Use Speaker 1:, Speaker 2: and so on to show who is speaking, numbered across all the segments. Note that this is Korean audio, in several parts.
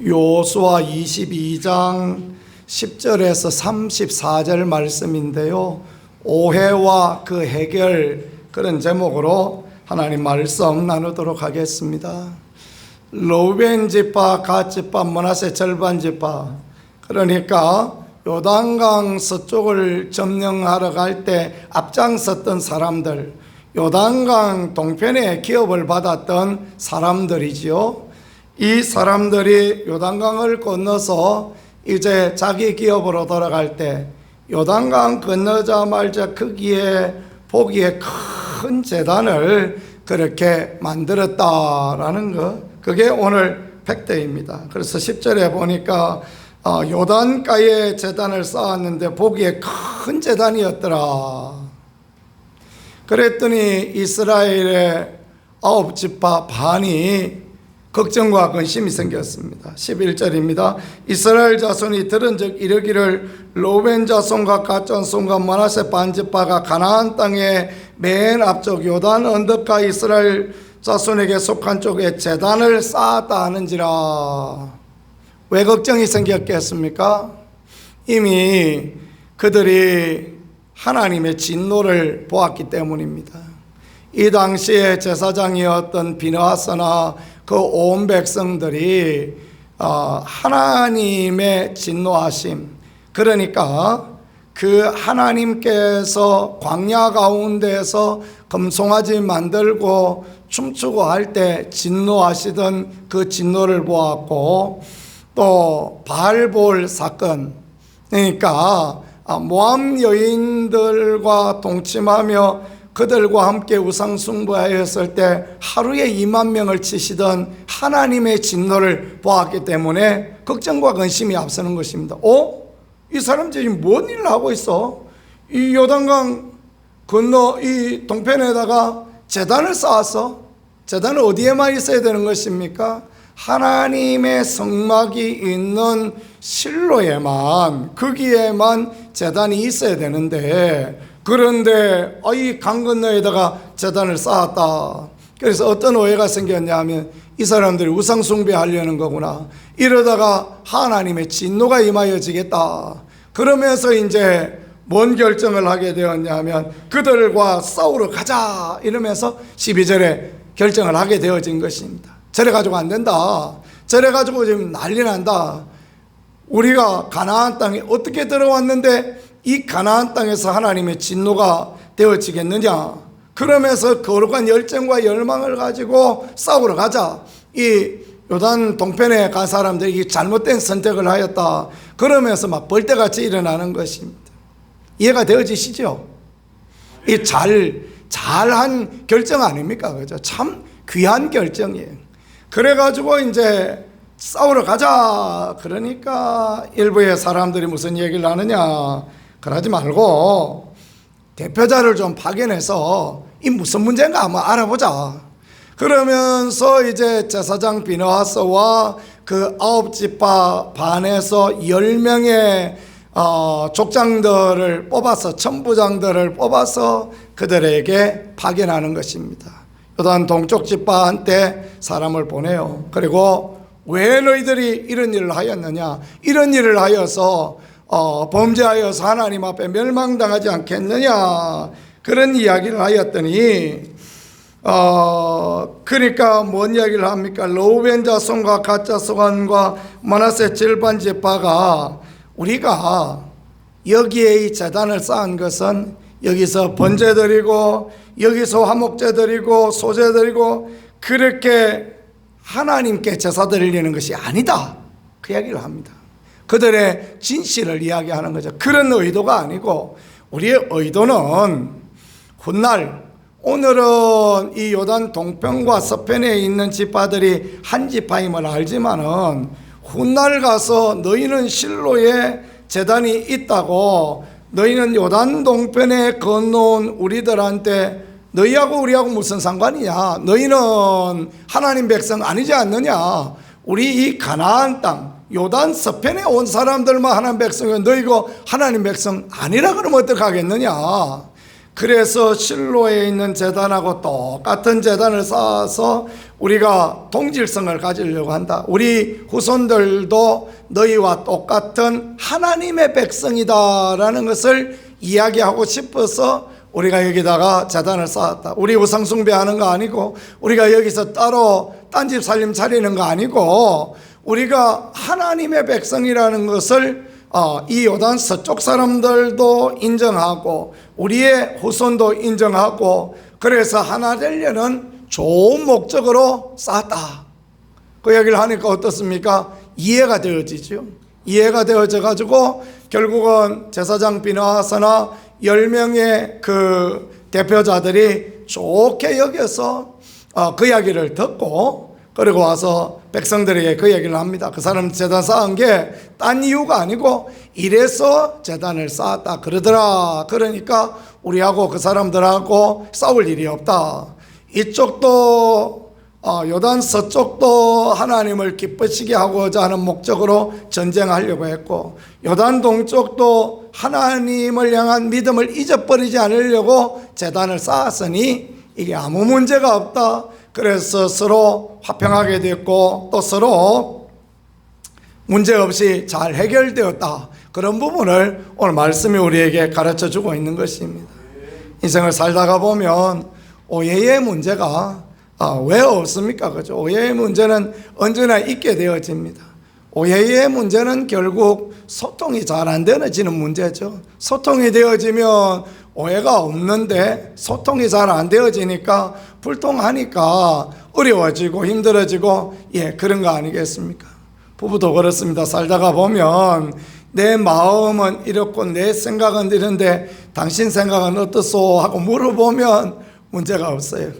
Speaker 1: 여호수아 22장 10절에서 34절 말씀인데요. 오해와 그 해결, 그런 제목으로 하나님 말씀 나누도록 하겠습니다. 르우벤 지파, 갓 지파, 므낫세 절반 지파, 그러니까 요단강 서쪽을 점령하러 갈 때 앞장섰던 사람들, 요단강 동편에 기업을 받았던 사람들이지요. 이 사람들이 요단강을 건너서 이제 자기 기업으로 돌아갈 때 요단강 건너자마자 거기에 보기에 큰 제단을 그렇게 만들었다라는 것, 그게 오늘 팩트입니다. 그래서 10절에 보니까 요단가에 제단을 쌓았는데 보기에 큰 제단이었더라. 그랬더니 이스라엘의 9지파 반이 걱정과 근심이 생겼습니다. 11절입니다. 이스라엘 자손이 들은즉 이르기를 르우벤 자손과 갓 자손과 므낫세 반지파가 가나안 땅의 맨 앞쪽 요단 언덕가 이스라엘 자손에게 속한 쪽에 제단을 쌓았다 하는지라. 왜 걱정이 생겼겠습니까? 이미 그들이 하나님의 진노를 보았기 때문입니다. 이 당시에 제사장이었던 비느하스나 그 온 백성들이 하나님의 진노하심, 그러니까 그 하나님께서 광야 가운데서 금송아지 만들고 춤추고 할 때 진노하시던 그 진노를 보았고, 또 바알볼 사건, 그러니까 모함 여인들과 동침하며 그들과 함께 우상숭배하였을 때 하루에 2만 명을 치시던 하나님의 진노를 보았기 때문에 걱정과 근심이 앞서는 것입니다. 이 사람들이 뭔 일을 하고 있어? 이 요단강 건너 이 동편에다가 제단을 쌓았어? 제단은 어디에만 있어야 되는 것입니까? 하나님의 성막이 있는 실로에만, 거기에만 제단이 있어야 되는데, 그런데 이 강 건너에다가 제단을 쌓았다. 그래서 어떤 오해가 생겼냐 하면 이 사람들이 우상 숭배하려는 거구나, 이러다가 하나님의 진노가 임하여지겠다. 그러면서 이제 뭔 결정을 하게 되었냐 하면 그들과 싸우러 가자 이러면서 12절에 결정을 하게 되어진 것입니다. 저래 가지고 안 된다, 저래 가지고 지금 난리 난다, 우리가 가나안 땅에 어떻게 들어왔는데 이 가나안 땅에서 하나님의 진노가 되어지겠느냐. 그러면서 거룩한 열정과 열망을 가지고 싸우러 가자. 이 요단 동편에 간 사람들이 잘못된 선택을 하였다. 그러면서 막 벌떼같이 일어나는 것입니다. 이해가 되어지시죠? 이 잘한 결정 아닙니까? 그죠? 참 귀한 결정이에요. 그래가지고 이제 싸우러 가자. 그러니까 일부의 사람들이 무슨 얘기를 하느냐, 그러지 말고 대표자를 좀 파견해서 이 무슨 문제인가 한번 알아보자. 그러면서 이제 제사장 비느하스와 그 9지파 반에서 10명의 족장들을 뽑아서, 천부장들을 뽑아서 그들에게 파견하는 것입니다. 요단 동쪽 지파한테 사람을 보내요. 그리고 왜 너희들이 이런 일을 하였느냐, 이런 일을 하여서 범죄하여서 하나님 앞에 멸망당하지 않겠느냐, 그런 이야기를 하였더니 그러니까 뭔 이야기를 합니까? 르우벤 자손과 갓 자손과 므낫세 절반 지파가 우리가 여기에 이 제단을 쌓은 것은 여기서 번제 드리고 여기서 화목제 드리고 소제 드리고 그렇게 하나님께 제사 드리려는 것이 아니다, 그 이야기를 합니다. 그들의 진실을 이야기하는 거죠. 그런 의도가 아니고 우리의 의도는 훗날, 오늘은 이 요단 동편과 서편에 있는 지파들이 한 지파임을 알지만은 훗날 가서 너희는 실로에 제단이 있다고, 너희는 요단 동편에 건너온 우리들한테 너희하고 우리하고 무슨 상관이냐, 너희는 하나님 백성 아니지 않느냐, 우리 이 가나안 땅 요단 서편에 온 사람들만 하나님 백성이면 너희가 하나님 백성 아니라 그러면 어떡하겠느냐. 그래서 실로에 있는 제단하고 똑같은 제단을 쌓아서 우리가 동질성을 가지려고 한다. 우리 후손들도 너희와 똑같은 하나님의 백성이다라는 것을 이야기하고 싶어서 우리가 여기다가 제단을 쌓았다. 우리 우상 숭배하는 거 아니고, 우리가 여기서 따로 딴집 살림 차리는 거 아니고, 우리가 하나님의 백성이라는 것을 이 요단 서쪽 사람들도 인정하고 우리의 후손도 인정하고, 그래서 하나 되려는 좋은 목적으로 쌓았다. 그 얘기를 하니까 어떻습니까? 이해가 되어지죠. 이해가 되어져 가지고 결국은 제사장 비나하스나 10명의 그 대표자들이 좋게 여겨서 그 이야기를 듣고, 그리고 와서 백성들에게 그 얘기를 합니다. 그 사람 제단 쌓은 게 딴 이유가 아니고 이래서 제단을 쌓았다 그러더라. 그러니까 우리하고 그 사람들하고 싸울 일이 없다. 이쪽도 요단 서쪽도 하나님을 기쁘시게 하고자 하는 목적으로 전쟁하려고 했고, 요단 동쪽도 하나님을 향한 믿음을 잊어버리지 않으려고 제단을 쌓았으니 이게 아무 문제가 없다. 그래서 서로 화평하게 됐고 또 서로 문제없이 잘 해결되었다. 그런 부분을 오늘 말씀이 우리에게 가르쳐 주고 있는 것입니다. 인생을 살다가 보면 오해의 문제가 왜 없습니까? 그죠? 오해의 문제는 언제나 있게 되어집니다. 오해의 문제는 결국 소통이 잘 안 되어지는 문제죠. 소통이 되어지면 오해가 없는데 소통이 잘 안 되어지니까 불통하니까 어려워지고 힘들어지고, 그런 거 아니겠습니까? 부부도 그렇습니다. 살다가 보면 내 마음은 이렇고 내 생각은 이런데 당신 생각은 어떻소 하고 물어보면 문제가 없어요.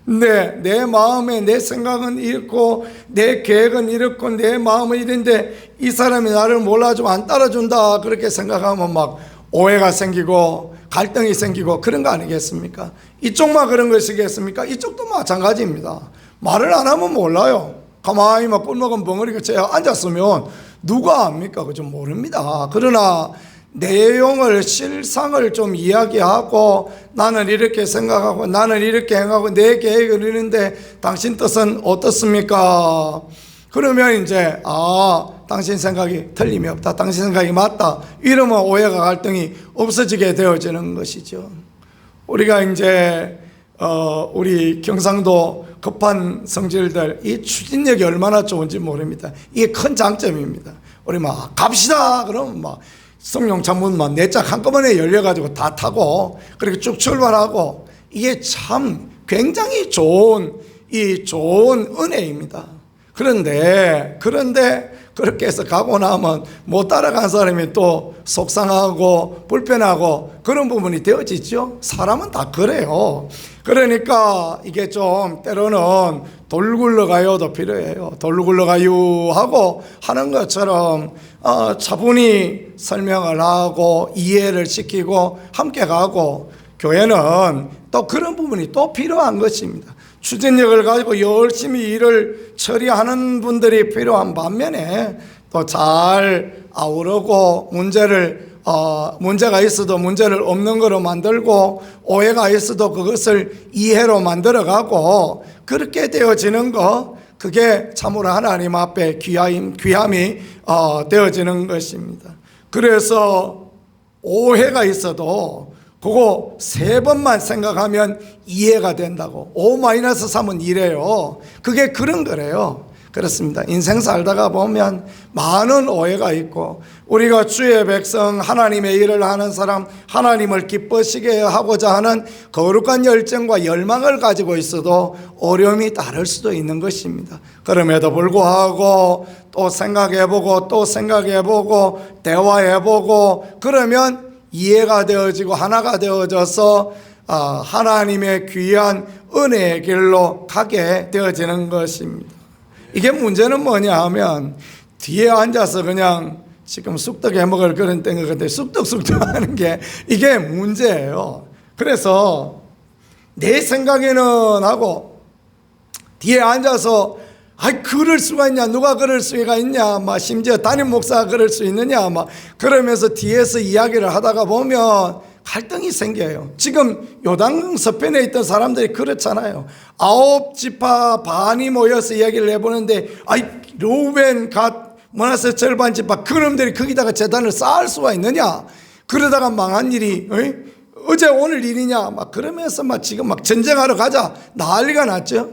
Speaker 1: 근데 내 마음에 내 생각은 이렇고 내 계획은 이렇고 내 마음은 이런데 이 사람이 나를 몰라주고 안 따라준다 그렇게 생각하면 막 오해가 생기고 갈등이 생기고 그런 거 아니겠습니까? 이쪽만 그런 것이겠습니까? 이쪽도 마찬가지입니다. 말을 안 하면 몰라요. 가만히 막 꿀먹은 벙어리가 제가 앉았으면 누가 압니까? 그죠? 모릅니다. 그러나 내용을, 실상을 좀 이야기하고 나는 이렇게 생각하고 나는 이렇게 행하고 내 계획을 이런데 당신 뜻은 어떻습니까? 그러면 이제 당신 생각이 틀림이 없다, 당신 생각이 맞다, 이러면 오해가 갈등이 없어지게 되어지는 것이죠. 우리가 이제 우리 경상도 급한 성질들 이 추진력이 얼마나 좋은지 모릅니다. 이게 큰 장점입니다. 우리 막 갑시다 그러면 막 성령 창문만 네 짝 한꺼번에 열려가지고 다 타고 그렇게 쭉 출발하고, 이게 참 굉장히 좋은 은혜입니다. 그런데 그렇게 해서 가고 나면 못 따라간 사람이 또 속상하고 불편하고 그런 부분이 되어지죠. 사람은 다 그래요. 그러니까 이게 좀 때로는 돌 굴러가요도 필요해요. 돌 굴러가요 하고 하는 것처럼 차분히 설명을 하고 이해를 시키고 함께 가고, 교회는 또 그런 부분이 또 필요한 것입니다. 추진력을 가지고 열심히 일을 처리하는 분들이 필요한 반면에 또 잘 아우르고 문제가 있어도 문제를 없는 거로 만들고 오해가 있어도 그것을 이해로 만들어가고 그렇게 되어지는 거, 그게 참으로 하나님 앞에 귀함이 되어지는 것입니다. 그래서 오해가 있어도 그거 3번만 생각하면 이해가 된다고. 5-3은 이래요. 그게 그런 거래요. 그렇습니다. 인생 살다가 보면 많은 오해가 있고, 우리가 주의 백성 하나님의 일을 하는 사람, 하나님을 기쁘시게 하고자 하는 거룩한 열정과 열망을 가지고 있어도 어려움이 따를 수도 있는 것입니다. 그럼에도 불구하고 또 생각해보고 또 생각해보고 대화해보고 그러면 이해가 되어지고 하나가 되어져서 하나님의 귀한 은혜의 길로 가게 되어지는 것입니다. 이게 문제는 뭐냐 하면 뒤에 앉아서 그냥 지금 쑥떡 해먹을 그런 땡 같은데 쑥떡 하는 게 이게 문제예요. 그래서 내 생각에는 하고 뒤에 앉아서 그럴 수가 있냐, 누가 그럴 수가 있냐, 심지어 담임 목사가 그럴 수 있느냐, 그러면서 뒤에서 이야기를 하다가 보면 갈등이 생겨요. 지금 요단 서편에 있던 사람들이 그렇잖아요. 9지파 반이 모여서 이야기를 해보는데, 아이 루벤, 갓, 므낫세 절반 지파 그놈들이 거기다가 제단을 쌓을 수가 있느냐? 그러다가 망한 일이 어제 오늘 일이냐? 막 그러면서 막 지금 막 전쟁하러 가자 난리가 났죠.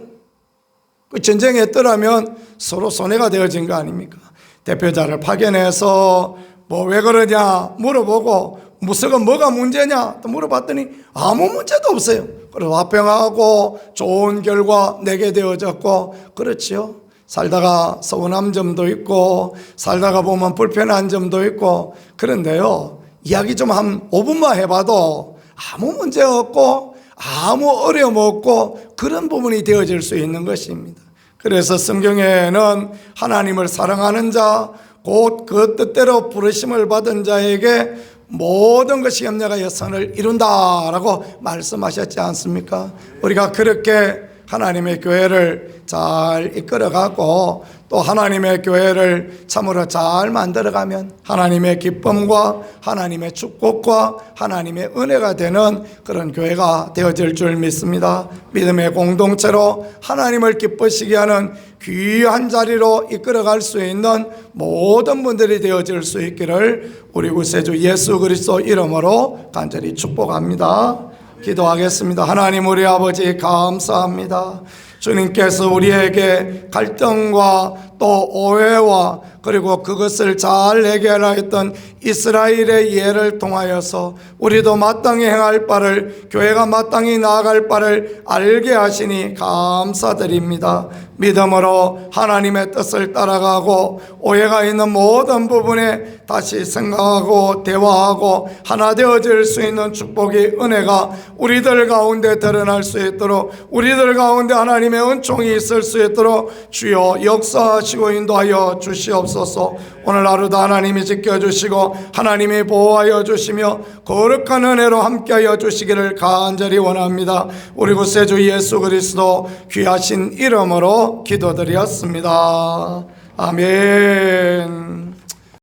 Speaker 1: 그 전쟁했더라면 서로 손해가 되어진 거 아닙니까? 대표자를 파견해서 뭐 왜 그러냐 물어보고, 무슨 뭐가 문제냐 또 물어봤더니 아무 문제도 없어요. 그래서 화평하고 좋은 결과 내게 되어졌고, 그렇지요. 살다가 서운한 점도 있고 살다가 보면 불편한 점도 있고, 그런데요, 이야기 좀 한 5분만 해봐도 아무 문제 없고 아무 어려움 없고 그런 부분이 되어질 수 있는 것입니다. 그래서 성경에는 하나님을 사랑하는 자, 곧 그 뜻대로 부르심을 받은 자에게 모든 것이 협력하여 선을 이룬다라고 말씀하셨지 않습니까? 우리가 그렇게 하나님의 교회를 잘 이끌어가고 또 하나님의 교회를 참으로 잘 만들어가면 하나님의 기쁨과 하나님의 축복과 하나님의 은혜가 되는 그런 교회가 되어질 줄 믿습니다. 믿음의 공동체로 하나님을 기쁘시게 하는 귀한 자리로 이끌어갈 수 있는 모든 분들이 되어질 수 있기를 우리 구세주 예수 그리스도 이름으로 간절히 축복합니다. 기도하겠습니다. 하나님 우리 아버지 감사합니다. 주님께서 우리에게 갈등과 또 오해와 그리고 그것을 잘 해결하였던 이스라엘의 예를 통하여서 우리도 마땅히 행할 바를, 교회가 마땅히 나아갈 바를 알게 하시니 감사드립니다. 믿음으로 하나님의 뜻을 따라가고 오해가 있는 모든 부분에 다시 생각하고 대화하고 하나 되어질 수 있는 축복의 은혜가 우리들 가운데 드러날 수 있도록, 우리들 가운데 하나님의 은총이 있을 수 있도록 주여 역사하시고 인도하여 주시옵소서. 오늘 하루도 하나님이 지켜주시고 하나님이 보호하여 주시며 거룩한 은혜로 함께하여 주시기를 간절히 원합니다. 우리 구세주 예수 그리스도 귀하신 이름으로 기도드렸습니다. 아멘.